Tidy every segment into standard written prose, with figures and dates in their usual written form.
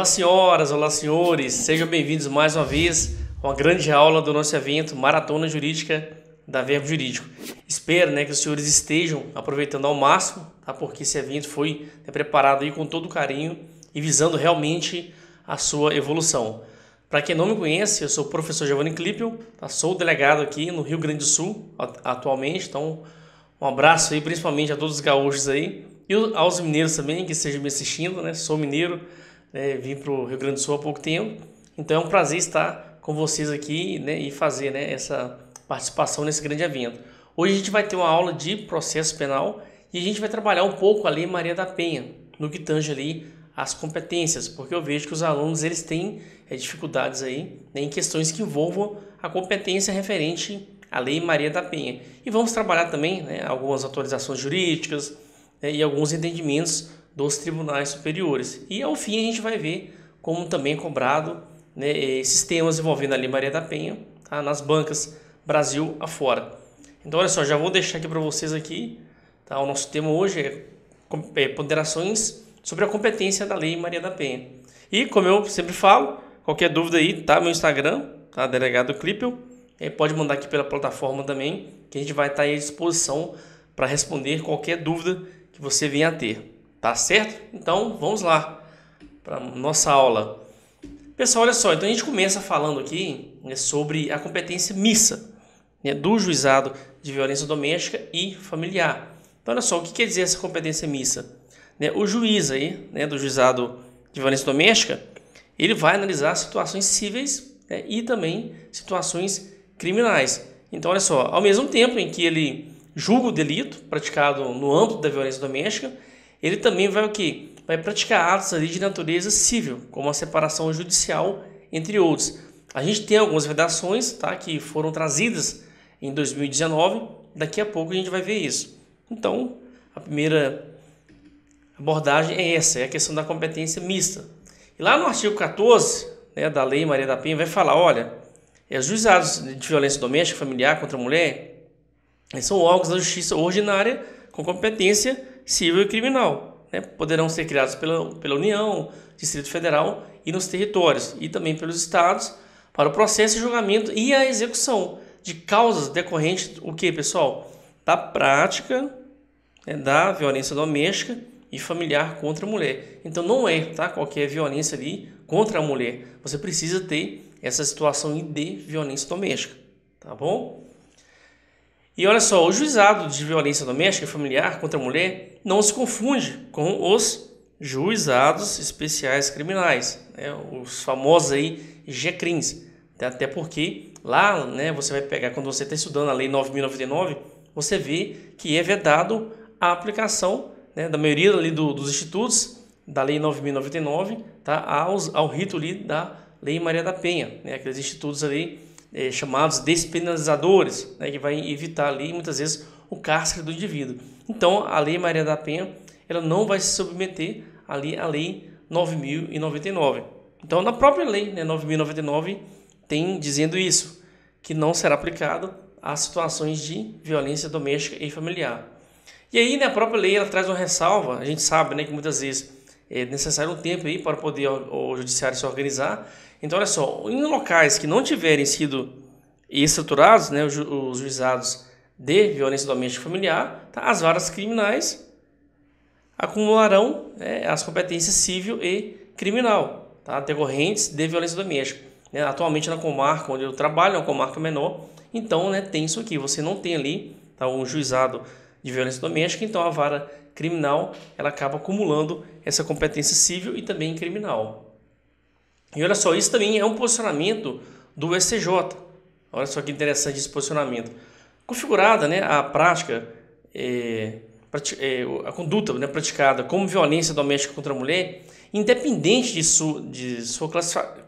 Olá senhoras, olá senhores, sejam bem-vindos mais uma vez a uma grande aula do nosso evento Maratona Jurídica da Verbo Jurídico. Espero que os senhores estejam aproveitando ao máximo, tá? Porque esse evento foi preparado aí com todo carinho e visando realmente a sua evolução. Para quem não me conhece, eu sou o professor Giovanni Klippel, tá? Sou delegado aqui no Rio Grande do Sul atualmente, então um abraço aí principalmente a todos os gaúchos aí e aos mineiros também que estejam me assistindo, né? Sou mineiro. Vim para o Rio Grande do Sul há pouco tempo, então é um prazer estar com vocês aqui, e fazer essa participação nesse grande evento. Hoje a gente vai ter uma aula de processo penal e a gente vai trabalhar um pouco a Lei Maria da Penha, no que tange ali as competências, porque eu vejo que os alunos eles têm dificuldades aí, em questões que envolvam a competência referente à Lei Maria da Penha. E vamos trabalhar também algumas atualizações jurídicas e alguns entendimentos dos tribunais superiores. E ao fim a gente vai ver como também é cobrado esses temas envolvendo a Lei Maria da Penha, tá? Nas bancas Brasil afora. Então olha só, já vou deixar aqui para vocês aqui, tá? O nosso tema hoje é ponderações sobre a competência da Lei Maria da Penha. E como eu sempre falo, qualquer dúvida aí, tá? Meu Instagram, tá? Delegado Klippel, pode mandar aqui pela plataforma também, que a gente vai estar aí à disposição para responder qualquer dúvida que você venha a ter. Tá certo? Então vamos lá para nossa aula. Pessoal, olha só, então a gente começa falando aqui sobre a competência mista do juizado de violência doméstica e familiar. Então olha só, o que quer dizer essa competência mista? O juiz aí, do juizado de violência doméstica, ele vai analisar situações cíveis e também situações criminais. Então olha só, ao mesmo tempo em que ele julga o delito praticado no âmbito da violência doméstica, ele também vai o quê? Vai praticar atos ali de natureza civil, como a separação judicial, entre outros. A gente tem algumas redações, tá, que foram trazidas em 2019, daqui a pouco a gente vai ver isso. Então, a primeira abordagem é essa, é a questão da competência mista. E lá no artigo 14 da Lei Maria da Penha vai falar, olha, os juizados de violência doméstica familiar contra a mulher são órgãos da justiça ordinária com competência civil e criminal, poderão ser criados pela União, Distrito Federal e nos territórios, e também pelos estados, para o processo de julgamento e a execução de causas decorrentes, o que, pessoal? Da prática da violência doméstica e familiar contra a mulher. Então não é qualquer violência ali contra a mulher, você precisa ter essa situação de violência doméstica, tá bom? E olha só, o juizado de violência doméstica e familiar contra a mulher não se confunde com os juizados especiais criminais, os famosos aí GCRIMs, até porque lá você vai pegar, quando você está estudando a Lei 9.099, você vê que é vedado a aplicação da maioria ali dos institutos da Lei 9.099, tá, ao rito ali da Lei Maria da Penha, aqueles institutos ali chamados despenalizadores, que vai evitar ali muitas vezes o cárcere do indivíduo. Então a Lei Maria da Penha ela não vai se submeter ali à Lei 9.099. Então na própria Lei 9.099 tem dizendo isso, que não será aplicado às situações de violência doméstica e familiar. E aí a própria lei ela traz uma ressalva, a gente sabe que muitas vezes é necessário um tempo aí para poder o judiciário se organizar. Então, olha só, em locais que não tiverem sido estruturados, os juizados de violência doméstica e familiar, as varas criminais acumularão as competências civil e criminal, decorrentes de violência doméstica. Atualmente na comarca onde eu trabalho, uma comarca menor, então tem isso aqui, você não tem ali um juizado de violência doméstica, então a vara criminal ela acaba acumulando essa competência civil e também criminal. E olha só, isso também é um posicionamento do STJ. Olha só que interessante esse posicionamento. Configurada a prática, a conduta praticada como violência doméstica contra a mulher, independente de sua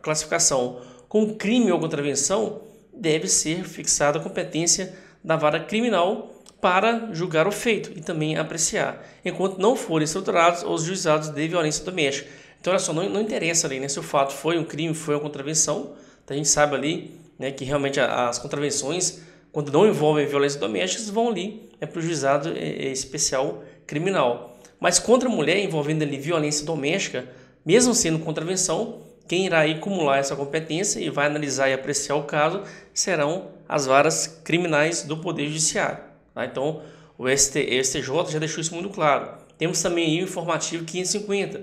classificação como crime ou contravenção, deve ser fixada a competência da vara criminal para julgar o feito e também apreciar, enquanto não forem estruturados os juizados de violência doméstica. Então, olha só, não interessa ali se o fato foi um crime, foi uma contravenção. Então, a gente sabe ali que realmente as contravenções, quando não envolvem violência doméstica, vão ali para o juizado especial criminal. Mas contra a mulher envolvendo ali violência doméstica, Mesmo sendo contravenção, quem irá aí acumular essa competência e vai analisar e apreciar o caso serão as varas criminais do Poder Judiciário. Tá? Então, o STJ já deixou isso muito claro. Temos também aí o informativo 550,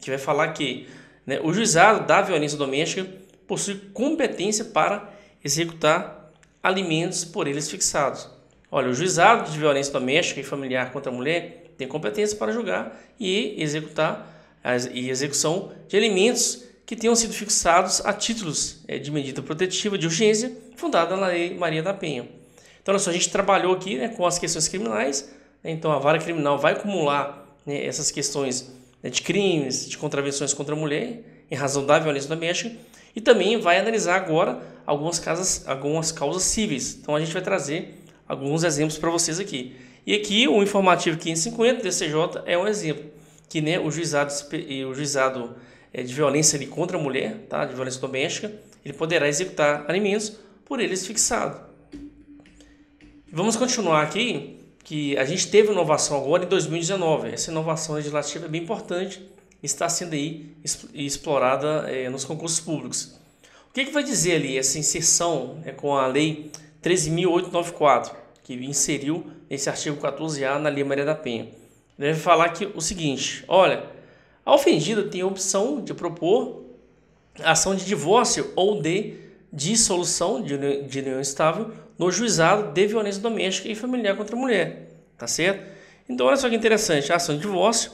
que vai falar que, né, o juizado da violência doméstica possui competência para executar alimentos por eles fixados. Olha, o juizado de violência doméstica e familiar contra a mulher tem competência para julgar e executar a execução de alimentos que tenham sido fixados a títulos de medida protetiva de urgência fundada na Lei Maria da Penha. Então, a gente trabalhou aqui, né, com as questões criminais, né, então a vara criminal vai acumular, né, essas questões, né, de crimes, de contravenções contra a mulher em razão da violência doméstica e também vai analisar agora algumas causas cíveis. Então, a gente vai trazer alguns exemplos para vocês aqui. E aqui o informativo 550 do DCJ é um exemplo, que, né, o juizado de violência ali contra a mulher, tá, de violência doméstica, ele poderá executar alimentos por eles fixados. Vamos continuar aqui, que a gente teve inovação agora em 2019. Essa inovação legislativa é bem importante e está sendo aí explorada nos concursos públicos. O que vai dizer ali essa inserção, né, com a Lei 13.894, que inseriu esse artigo 14A na Lei Maria da Penha? Deve falar que o seguinte: olha, a ofendida tem a opção de propor ação de divórcio ou de dissolução de união estável no juizado de violência doméstica e familiar contra a mulher, tá certo? Então, olha só que interessante, a ação de divórcio,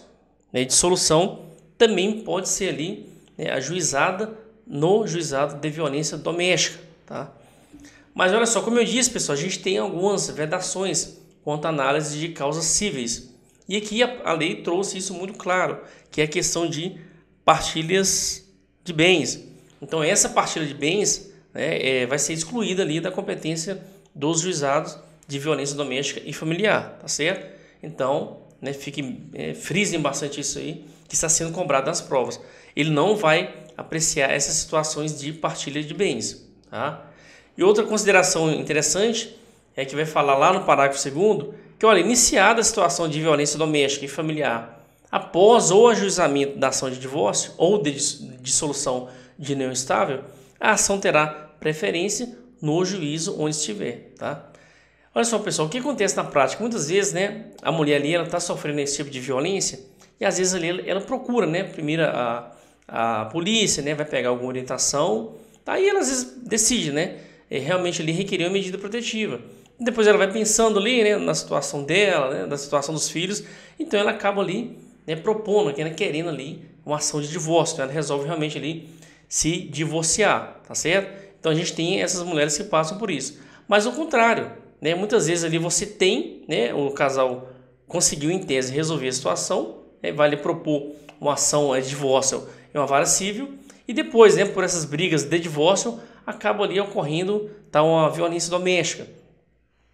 né, e dissolução também pode ser ali, né, ajuizada no juizado de violência doméstica, tá? Mas olha só, como eu disse, pessoal, a gente tem algumas vedações quanto à análise de causas cíveis. E aqui a lei trouxe isso muito claro, que é a questão de partilhas de bens. Então, essa partilha de bens, né, vai ser excluída ali da competência dos juizados de violência doméstica e familiar, tá certo? Então, né, frisem bastante isso aí, que está sendo cobrado nas provas. Ele não vai apreciar essas situações de partilha de bens, tá? E outra consideração interessante é que vai falar lá no parágrafo 2º que, olha, iniciada a situação de violência doméstica e familiar após o ajuizamento da ação de divórcio ou de dissolução de união estável, a ação terá preferência no juízo onde estiver, tá? Olha só, pessoal, o que acontece na prática? Muitas vezes, né, a mulher ali, ela está sofrendo esse tipo de violência e às vezes ali ela procura, né, primeiro a polícia, né, vai pegar alguma orientação, tá? E ela às vezes decide, né, realmente ali requerer uma medida protetiva. Depois ela vai pensando ali, né, na situação dela, né, na situação dos filhos, então ela acaba ali, né, propondo, né, querendo ali uma ação de divórcio, né? Ela resolve realmente ali se divorciar, tá certo? Então a gente tem essas mulheres que passam por isso. Mas o contrário, né, muitas vezes ali você tem, né, o casal conseguiu em tese resolver a situação, né, vai lhe propor uma ação de divórcio em uma vara civil e depois, né, por essas brigas de divórcio, acaba ali ocorrendo, tá, uma violência doméstica.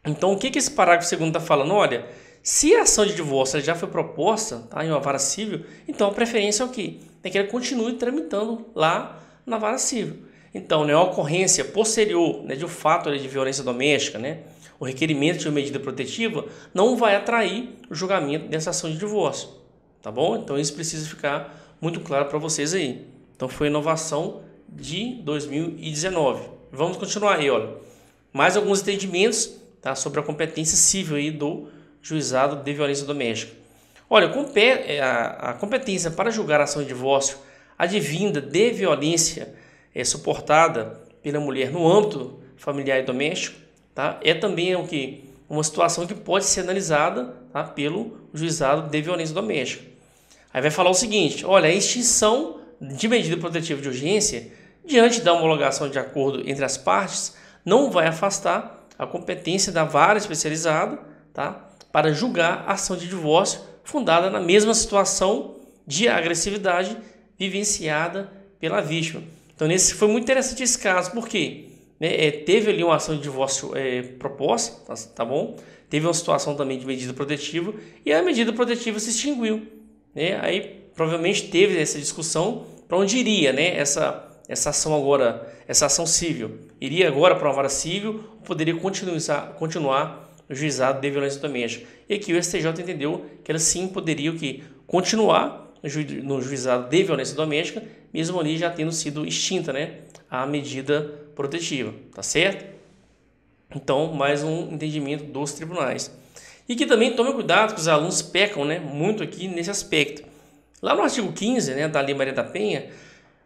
Então, o que esse parágrafo 2º está falando? Olha, se a ação de divórcio já foi proposta, tá, em uma vara civil, então a preferência é o quê? É que ela continue tramitando lá na vara civil. Então, né, a ocorrência posterior, né, de um fato ali de violência doméstica, né, o requerimento de uma medida protetiva não vai atrair o julgamento dessa ação de divórcio, tá bom? Então, isso precisa ficar muito claro para vocês aí. Então, foi a inovação de 2019. Vamos continuar aí, olha. Mais alguns entendimentos, tá, sobre a competência civil aí do juizado de violência doméstica. Olha, a competência para julgar a ação de divórcio advinda de violência suportada pela mulher no âmbito familiar e doméstico, tá, é também uma situação que pode ser analisada, tá, pelo juizado de violência doméstica. Aí vai falar o seguinte: olha, a extinção de medida protetiva de urgência diante da homologação de acordo entre as partes não vai afastar a competência da vara especializada, tá, para julgar a ação de divórcio fundada na mesma situação de agressividade vivenciada pela vítima. Então, foi muito interessante esse caso, porque, né, teve ali uma ação de divórcio proposta, tá bom? Teve uma situação também de medida protetiva e a medida protetiva se extinguiu, né? Aí provavelmente teve essa discussão para onde iria, né, essa ação agora, essa ação civil. Iria agora para uma vara civil ou poderia continuar no juizado de violência doméstica? E aqui o STJ entendeu que ela sim poderia continuar no juizado de violência doméstica, mesmo ali já tendo sido extinta, né, a medida protetiva, tá certo? Então, mais um entendimento dos tribunais. E que também tome cuidado que os alunos pecam, né, muito aqui nesse aspecto. Lá no artigo 15, né, da Lei Maria da Penha,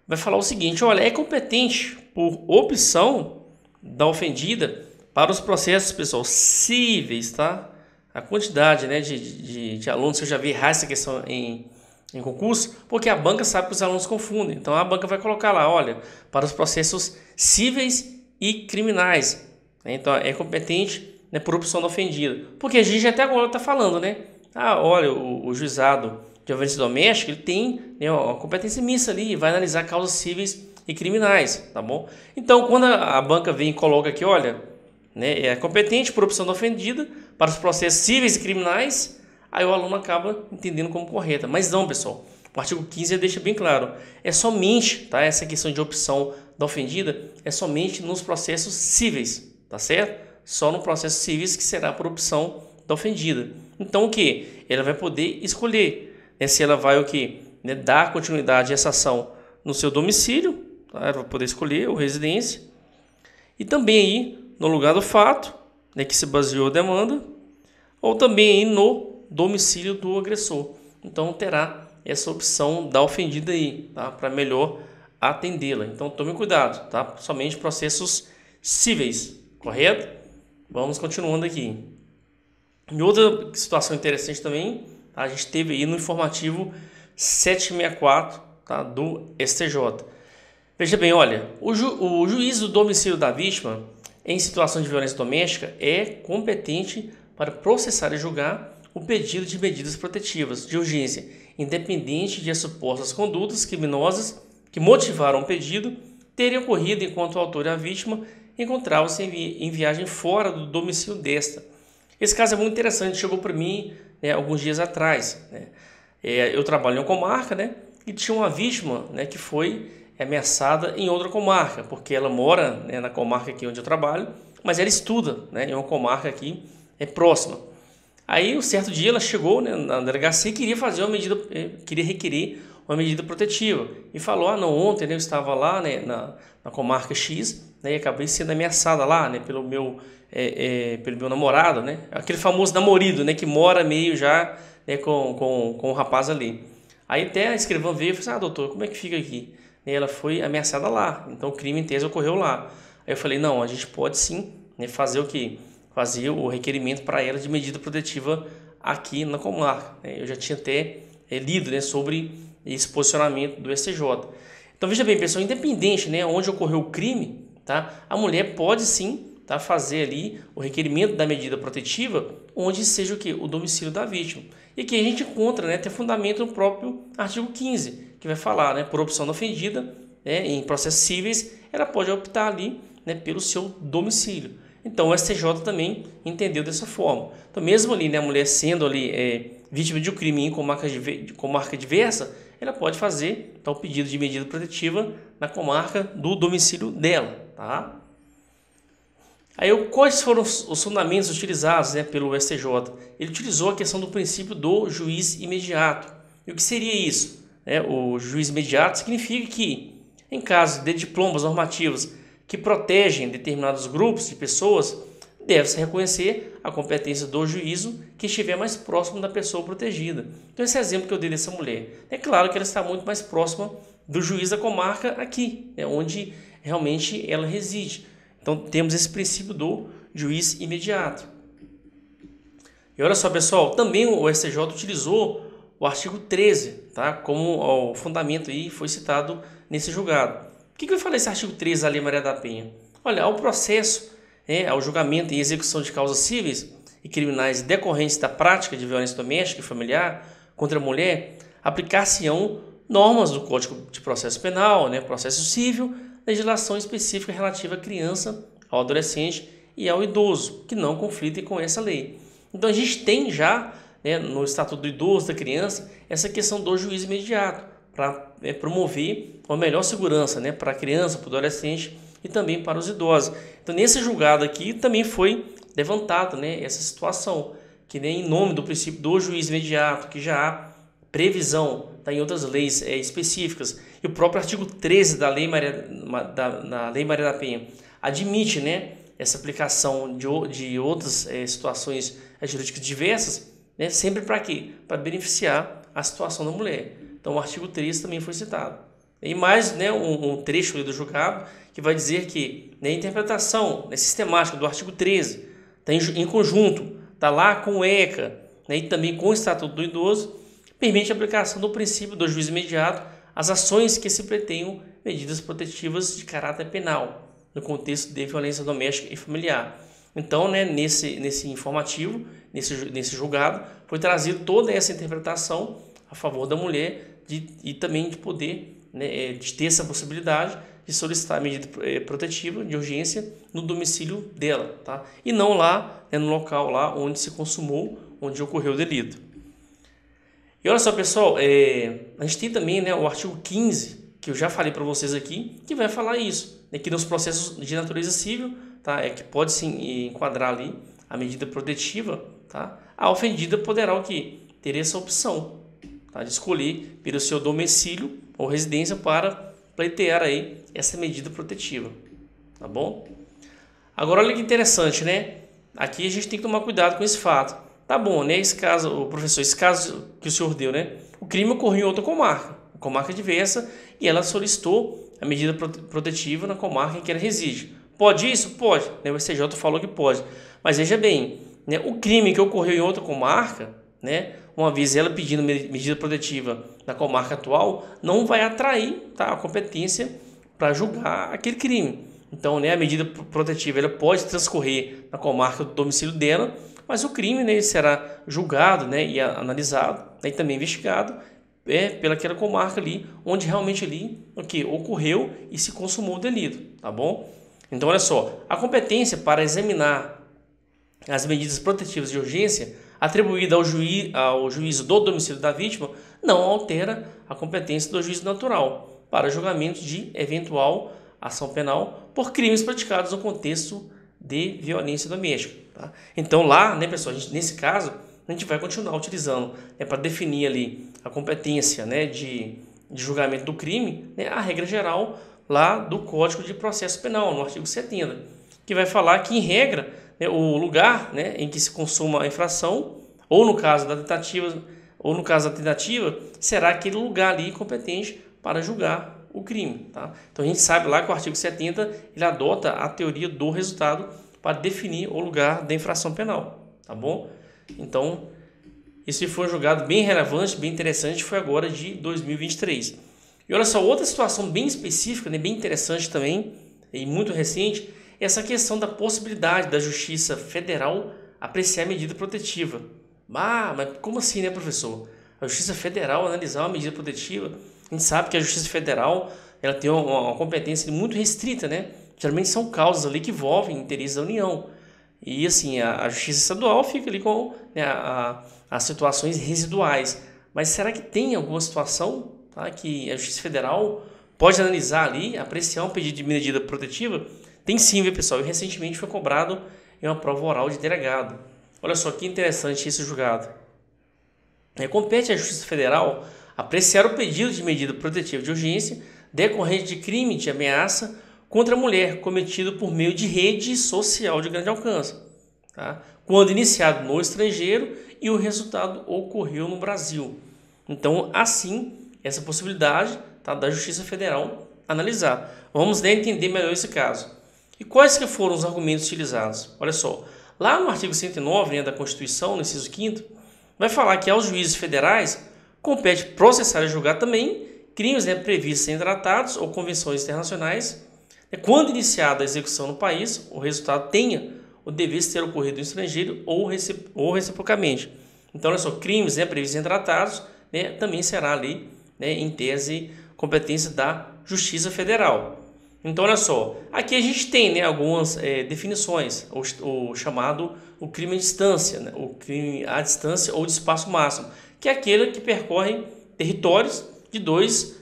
vai falar o seguinte: olha, é competente por opção da ofendida para os processos, pessoal, cíveis, tá? A quantidade, né, de alunos que eu já vi errar essa questão em concurso, porque a banca sabe que os alunos confundem. Então a banca vai colocar lá, olha, para os processos cíveis e criminais. Então é competente, né, por opção da ofendida. Porque a gente até agora está falando, né? Ah, olha, o juizado de violência doméstica, ele tem, né, uma competência mista ali, vai analisar causas cíveis e criminais, tá bom? Então quando a banca vem e coloca aqui, olha, né, é competente por opção da ofendida para os processos cíveis e criminais, aí o aluno acaba entendendo como correta. Mas não, pessoal, o artigo 15 deixa bem claro, é somente, tá, essa questão de opção da ofendida é somente nos processos cíveis, tá certo? Só no processo cíveis que será por opção da ofendida. Então o que? Ela vai poder escolher, né, se ela vai o que? Né, dar continuidade a essa ação no seu domicílio, tá? Ela vai poder escolher, ou residência, e também aí no lugar do fato, né, que se baseou a demanda, ou também aí no domicílio do agressor. Então terá essa opção da ofendida aí, tá? Para melhor atendê-la. Então tome cuidado, tá? Somente processos cíveis, correto? Vamos continuando aqui. E outra situação interessante também, tá? A gente teve aí no informativo 764, tá? Do STJ. Veja bem, olha, o juiz do domicílio da vítima em situação de violência doméstica é competente para processar e julgar o pedido de medidas protetivas de urgência, independente de as supostas condutas criminosas que motivaram o pedido terem ocorrido enquanto o autor e a vítima encontravam-se em viagem fora do domicílio desta. Esse caso é muito interessante, chegou para mim, né, alguns dias atrás, né? Eu trabalho em uma comarca, né, e tinha uma vítima, né, que foi ameaçada em outra comarca, porque ela mora, né, na comarca aqui onde eu trabalho, mas ela estuda, né, em uma comarca aqui próxima. Aí, um certo dia, ela chegou, né, na delegacia e queria fazer uma medida, queria requerer uma medida protetiva. E falou, não, ontem, né, eu estava lá, né, na comarca X, né, e acabei sendo ameaçada lá, né, pelo meu namorado, né, aquele famoso namorido, né, que mora meio já, né, com o rapaz ali. Aí até a escrivã veio e falou assim, doutor, como é que fica aqui? E ela foi ameaçada lá, então o crime em tese ocorreu lá. Aí eu falei, não, a gente pode sim, né, fazer o quê? Fazer o requerimento para ela de medida protetiva aqui na comarca. Eu já tinha até lido, né, sobre esse posicionamento do STJ. Então veja bem, pessoal, independente, né, onde ocorreu o crime, tá, a mulher pode sim, tá, fazer ali o requerimento da medida protetiva onde seja o que? O domicílio da vítima. E aqui a gente encontra, né, tem fundamento no próprio artigo 15, que vai falar, né, por opção da ofendida, né, em processos cíveis, ela pode optar ali, né, pelo seu domicílio. Então o STJ também entendeu dessa forma. Então mesmo ali, né, a mulher sendo ali vítima de um crime em comarca diversa, ela pode fazer então, o pedido de medida protetiva na comarca do domicílio dela, tá? Aí quais foram os fundamentos utilizados, né, pelo STJ? Ele utilizou a questão do princípio do juiz imediato. E o que seria isso? O juiz imediato significa que, em caso de diplomas normativos que protegem determinados grupos de pessoas, deve-se reconhecer a competência do juízo que estiver mais próximo da pessoa protegida. Então esse exemplo que eu dei dessa mulher, é claro que ela está muito mais próxima do juiz da comarca aqui, onde realmente ela reside. Então temos esse princípio do juiz imediato. E olha só, pessoal, também o STJ utilizou o artigo 13, tá? Como o fundamento aí foi citado nesse julgado. O que eu falei esse artigo 13 da Lei Maria da Penha? Olha, ao processo, ao julgamento e execução de causas cíveis e criminais decorrentes da prática de violência doméstica e familiar contra a mulher, aplicar-se-ão normas do Código de Processo Penal, processo civil, legislação específica relativa à criança, ao adolescente e ao idoso, que não conflitem com essa lei. Então a gente tem já, no Estatuto do Idoso, da Criança, essa questão do juiz imediato, para promover uma melhor segurança, para a criança, para o adolescente e também para os idosos. Então nesse julgado aqui também foi levantado essa situação, que nem em nome do princípio do juiz imediato, que já há previsão, tá, em outras leis específicas. E o próprio artigo 13 da Lei Maria da Penha admite, né, essa aplicação de outras situações jurídicas diversas, né, sempre para quê? Para beneficiar a situação da mulher. Então o artigo 13 também foi citado. E mais, né, um trecho ali do julgado que vai dizer que, né, a interpretação, né, sistemática do artigo 13 tá em conjunto, está lá com o ECA, né, e também com o Estatuto do Idoso, permite a aplicação do princípio do juízo imediato às ações que se pretendam medidas protetivas de caráter penal, no contexto de violência doméstica e familiar. Então, né, nesse informativo, nesse julgado, foi trazido toda essa interpretação a favor da mulher e também de poder, né, de ter essa possibilidade de solicitar a medida protetiva de urgência no domicílio dela, tá? E não lá, né, no local lá onde se consumou, onde ocorreu o delito. E olha só, pessoal, a gente tem também, né, o artigo 15, que eu já falei para vocês aqui, que vai falar isso, né, que nos processos de natureza civil, tá, que pode se enquadrar ali a medida protetiva, tá? A ofendida poderá o quê? Ter essa opção, tá, de escolher pelo seu domicílio ou residência para pleitear aí essa medida protetiva, tá bom? Agora olha que interessante, né? Aqui a gente tem que tomar cuidado com esse fato. Tá bom, né? Esse caso, professor, esse caso que o senhor deu, né? O crime ocorreu em outra comarca diversa, e ela solicitou a medida protetiva na comarca em que ela reside. Pode isso? Pode, né? O STJ falou que pode. Mas veja bem, né? O crime que ocorreu em outra comarca, né, uma vez ela pedindo medida protetiva na comarca atual, não vai atrair, tá, a competência para julgar aquele crime. Então, né, a medida protetiva ela pode transcorrer na comarca do domicílio dela, mas o crime, né, será julgado, né, e analisado, né, e também investigado pelaquela comarca ali, onde realmente ali ocorreu e se consumou o delito, tá bom? Então, olha só, a competência para examinar as medidas protetivas de urgência atribuída ao juízo do domicílio da vítima não altera a competência do juízo natural para julgamento de eventual ação penal por crimes praticados no contexto de violência doméstica. Tá? Então lá, né, pessoal, nesse caso, a gente vai continuar utilizando, né, para definir ali a competência, né, de julgamento do crime, né, a regra geral lá do Código de Processo Penal, no artigo 70, que vai falar que, em regra, né, o lugar, né, em que se consuma a infração, ou no caso da tentativa, será aquele lugar ali competente para julgar o crime. Tá? Então a gente sabe lá que o artigo 70 ele adota a teoria do resultado para definir o lugar da infração penal. Tá bom? Então, esse foi um julgado bem relevante, bem interessante, foi agora de 2023. E olha só, outra situação bem específica, né, bem interessante também, e muito recente, é essa questão da possibilidade da Justiça Federal apreciar a medida protetiva. Ah, mas como assim, né, professor? A Justiça Federal analisar uma medida protetiva? A gente sabe que a Justiça Federal ela tem uma competência muito restrita, né? Geralmente são causas ali que envolvem interesses da União. E assim, a Justiça Estadual fica ali com, né, as situações residuais. Mas será que tem alguma situação, tá, que a Justiça Federal pode analisar ali, apreciar um pedido de medida protetiva? Tem sim, viu, pessoal? E recentemente foi cobrado em uma prova oral de delegado. Olha só que interessante esse julgado. Compete à Justiça Federal apreciar o pedido de medida protetiva de urgência decorrente de crime de ameaça contra a mulher cometido por meio de rede social de grande alcance, tá? Quando iniciado no estrangeiro e o resultado ocorreu no Brasil. Então, assim, essa possibilidade, tá, da Justiça Federal analisar. Vamos, né, entender melhor esse caso. E quais que foram os argumentos utilizados? Olha só, lá no artigo 109, né, da Constituição, no inciso 5º, vai falar que aos juízes federais compete processar e julgar também crimes, né, previstos em tratados ou convenções internacionais, né, quando iniciada a execução no país, o resultado tenha o dever de ter ocorrido no estrangeiro ou reciprocamente. Então, olha só, crimes, né, previstos em tratados, né, também será ali, né, em tese, competência da Justiça Federal. Então, olha só, aqui a gente tem, né, algumas definições, o chamado o crime à distância, né, o crime à distância ou de espaço máximo, que é aquele que percorre territórios de dois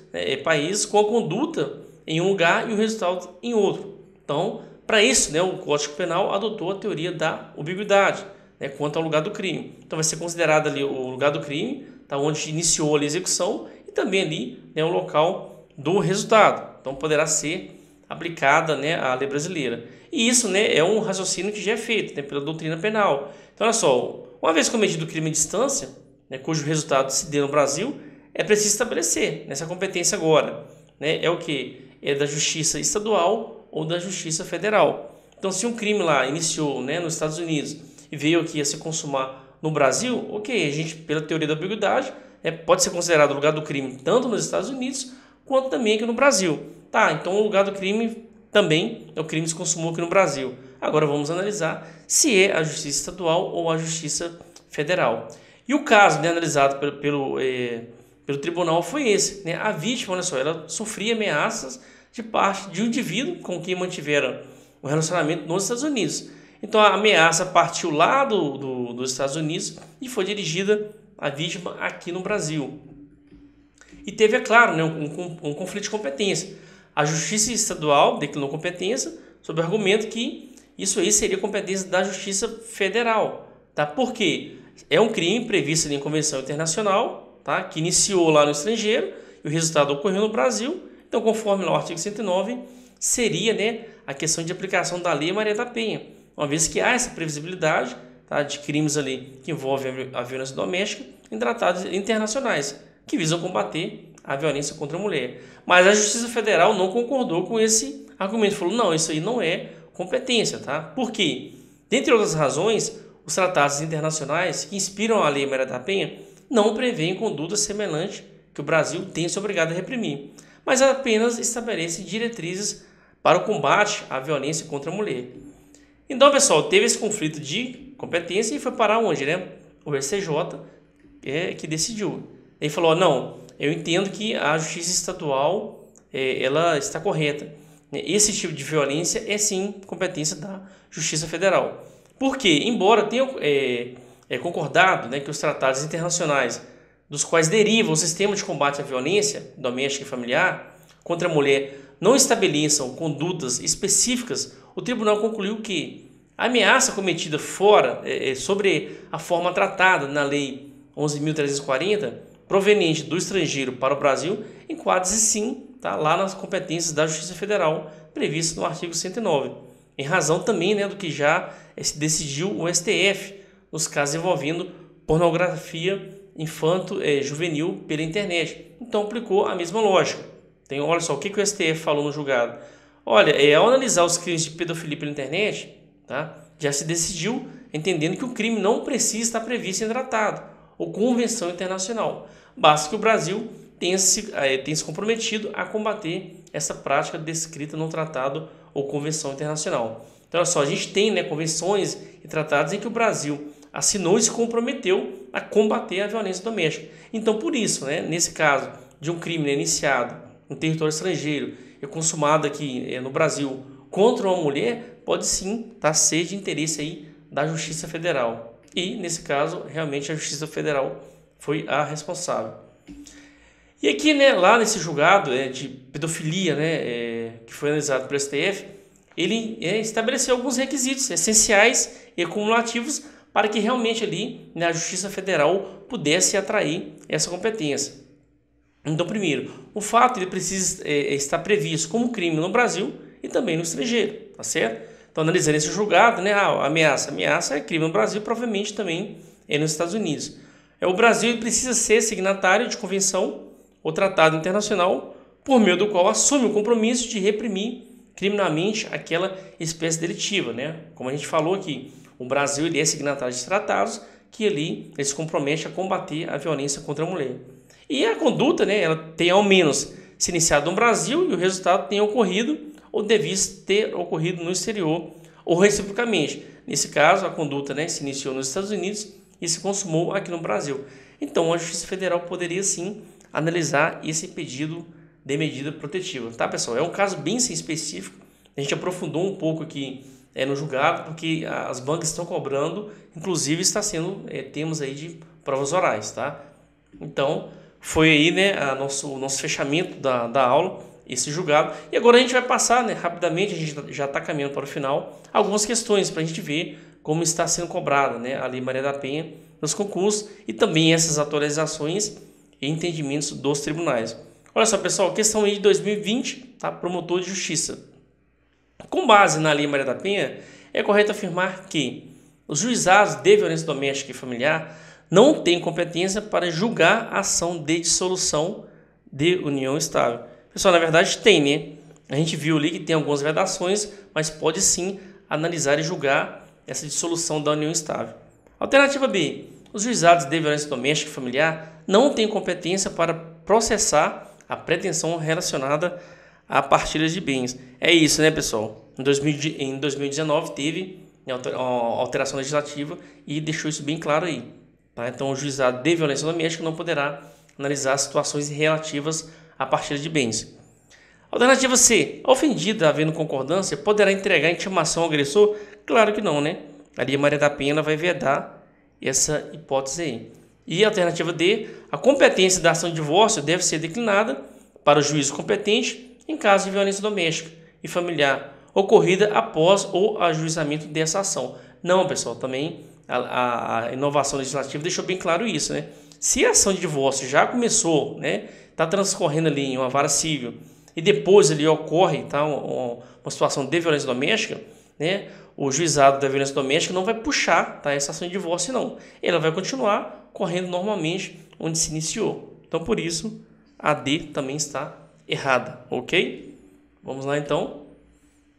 países com a conduta em um lugar e o resultado em outro. Então, para isso, né, o Código Penal adotou a teoria da ambiguidade, né, quanto ao lugar do crime. Então, vai ser considerado ali o lugar do crime, tá, onde iniciou ali a execução, e também ali, né, o local do resultado. Então poderá ser aplicada, né, a lei brasileira. E isso, né, é um raciocínio que já é feito, né, pela doutrina penal. Então olha só, uma vez cometido o crime em distância, né, cujo resultado se dê no Brasil, é preciso estabelecer nessa competência agora, né, é o que? É da Justiça Estadual ou da Justiça Federal. Então se um crime lá iniciou, né, nos Estados Unidos e veio aqui a se consumar no Brasil, ok, a gente, pela teoria da ambiguidade, né, pode ser considerado o lugar do crime tanto nos Estados Unidos quanto também aqui no Brasil. Tá, então o lugar do crime também é o crime que se consumou aqui no Brasil. Agora vamos analisar se é a Justiça Estadual ou a Justiça Federal. E o caso, né, analisado pelo tribunal foi esse, né? A vítima, olha só, ela sofria ameaças de parte de um indivíduo com quem mantiveram o relacionamento nos Estados Unidos. Então a ameaça partiu lá dos Estados Unidos e foi dirigida à vítima aqui no Brasil. E teve, é claro, né, um conflito de competência. A Justiça Estadual declinou competência sob o argumento que isso aí seria competência da Justiça Federal. Tá? Por quê? É um crime previsto em convenção internacional, tá? Que iniciou lá no estrangeiro e o resultado ocorreu no Brasil. Então, conforme o artigo 109, seria, né, a questão de aplicação da Lei Maria da Penha, uma vez que há essa previsibilidade, tá, de crimes ali que envolvem a violência doméstica em tratados internacionais que visam combater a violência contra a mulher. Mas a Justiça Federal não concordou com esse argumento, falou, não, isso aí não é competência, tá? Por quê? Dentre outras razões, os tratados internacionais que inspiram a Lei Maria da Penha não prevêem conduta semelhante que o Brasil tem se obrigado a reprimir, mas apenas estabelece diretrizes para o combate à violência contra a mulher. Então, pessoal, teve esse conflito de competência e foi parar onde, né? O STJ que decidiu. Ele falou, não, eu entendo que a Justiça Estadual ela está correta. Esse tipo de violência é sim competência da Justiça Federal. Porque, embora tenha concordado, né, que os tratados internacionais dos quais deriva o sistema de combate à violência doméstica e familiar contra a mulher não estabeleçam condutas específicas, o tribunal concluiu que a ameaça cometida fora, sobre a forma tratada na Lei 11.340, proveniente do estrangeiro para o Brasil, enquadra-se sim, tá, lá nas competências da Justiça Federal, previstas no artigo 109, em razão também, né, do que já decidiu o STF, nos casos envolvendo pornografia infanto-juvenil pela internet. Então aplicou a mesma lógica. Então, olha só, o que o STF falou no julgado? Olha, ao analisar os crimes de pedofilia pela internet, tá, já se decidiu, entendendo que o crime não precisa estar previsto em tratado ou convenção internacional. Basta que o Brasil tenha se comprometido a combater essa prática descrita no tratado ou convenção internacional. Então, olha só, a gente tem, né, convenções e tratados em que o Brasil assinou e se comprometeu a combater a violência doméstica. Então, por isso, né, nesse caso de um crime, né, iniciado em território estrangeiro e consumado aqui no Brasil contra uma mulher, pode sim ser de interesse aí da Justiça Federal. E, nesse caso, realmente a Justiça Federal foi a responsável. E aqui, né, lá nesse julgado de pedofilia, né, que foi analisado pelo STF, ele estabeleceu alguns requisitos essenciais e cumulativos para que realmente ali, né, a Justiça Federal pudesse atrair essa competência. Então, primeiro, o fato ele precisa estar previsto como crime no Brasil e também no estrangeiro, tá certo? Então, analisando esse julgado, né, ameaça é crime no Brasil, provavelmente também nos Estados Unidos. O Brasil precisa ser signatário de convenção ou tratado internacional por meio do qual assume o compromisso de reprimir criminalmente aquela espécie delitiva, né? Como a gente falou aqui, o Brasil ele é signatário de tratados que ali ele se compromete a combater a violência contra a mulher. E a conduta, né, ela tem ao menos se iniciado no Brasil e o resultado tenha ocorrido ou devia ter ocorrido no exterior ou reciprocamente. Nesse caso, a conduta, né, se iniciou nos Estados Unidos e se consumou aqui no Brasil. Então, a Justiça Federal poderia sim analisar esse pedido de medida protetiva, tá, pessoal? É um caso bem específico. A gente aprofundou um pouco aqui no julgado, porque as bancas estão cobrando, inclusive está sendo temas aí de provas orais, tá? Então, foi aí, né, o nosso fechamento da aula, esse julgado. E agora a gente vai passar, né, rapidamente, a gente já está caminhando para o final, algumas questões para a gente ver como está sendo cobrada, né, a Lei Maria da Penha nos concursos e também essas atualizações e entendimentos dos tribunais. Olha só, pessoal, questão aí de 2020, tá? Promotor de Justiça. Com base na Lei Maria da Penha, é correto afirmar que os juizados de violência doméstica e familiar não têm competência para julgar a ação de dissolução de união estável. Pessoal, na verdade tem, né? A gente viu ali que tem algumas vedações, mas pode sim analisar e julgar essa dissolução da união estável. Alternativa B. Os juizados de violência doméstica e familiar não têm competência para processar a pretensão relacionada a partilhas de bens. É isso, né, pessoal? Em 2019 teve uma alteração legislativa e deixou isso bem claro aí. Tá? Então, o juizado de violência doméstica não poderá analisar situações relativas a partilha de bens. Alternativa C. A ofendida, havendo concordância, poderá entregar intimação ao agressor? Claro que não, né? A Lei Maria da Penha vai vedar essa hipótese aí. E a alternativa D. A competência da ação de divórcio deve ser declinada para o juízo competente em caso de violência doméstica e familiar ocorrida após o ajuizamento dessa ação. Não, pessoal, também a inovação legislativa deixou bem claro isso, né? Se a ação de divórcio já começou, né, está transcorrendo ali em uma vara civil e depois ali ocorre, tá, uma situação de violência doméstica, né, o juizado da violência doméstica não vai puxar, tá, essa ação de divórcio, não. Ela vai continuar correndo normalmente onde se iniciou. Então, por isso, a D também está errada, ok? Vamos lá, então.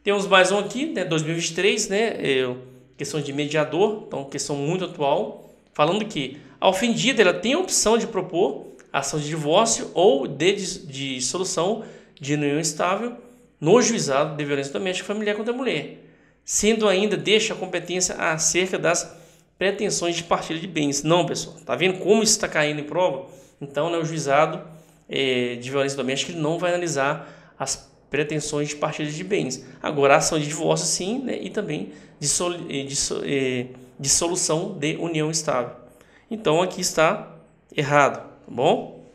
Temos mais um aqui, né, 2023, né, questão de mediador, então questão muito atual, falando que a ofendida ela tem a opção de propor ação de divórcio ou de dissolução de união estável no juizado de violência doméstica e familiar contra a mulher, sendo ainda deixa a competência acerca das pretensões de partilha de bens. Não, pessoal, tá vendo como isso está caindo em prova? Então, né, o juizado de violência doméstica ele não vai analisar as pretensões de partilha de bens. Agora, a ação de divórcio sim, né, e também dissolução de união estável. Então, aqui está errado, tá bom?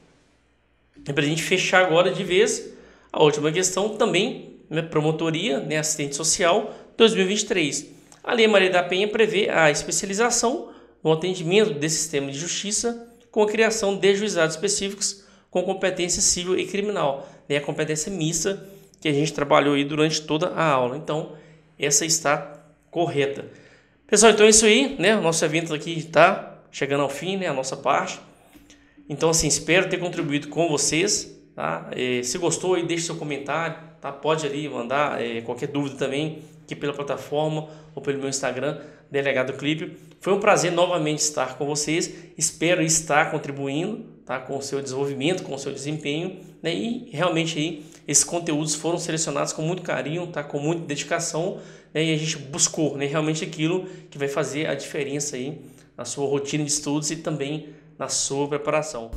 E para a gente fechar agora de vez, a última questão também, né, promotoria, né, assistente social, 2023. A Lei Maria da Penha prevê a especialização no atendimento desse sistema de justiça com a criação de juizados específicos com competência civil e criminal, né, a competência mista que a gente trabalhou aí durante toda a aula. Então, essa está correta. Pessoal, então é isso aí, né? O nosso evento aqui está chegando ao fim, né? A nossa parte. Então, assim, espero ter contribuído com vocês, tá? Se gostou, aí deixe seu comentário, tá? Pode ali mandar qualquer dúvida também aqui pela plataforma ou pelo meu Instagram, Delegado Clipio. Foi um prazer novamente estar com vocês. Espero estar contribuindo, tá, com o seu desenvolvimento, com o seu desempenho, né? E realmente aí esses conteúdos foram selecionados com muito carinho, tá, com muita dedicação, né? E a gente buscou, né, realmente aquilo que vai fazer a diferença aí na sua rotina de estudos e também na sua preparação.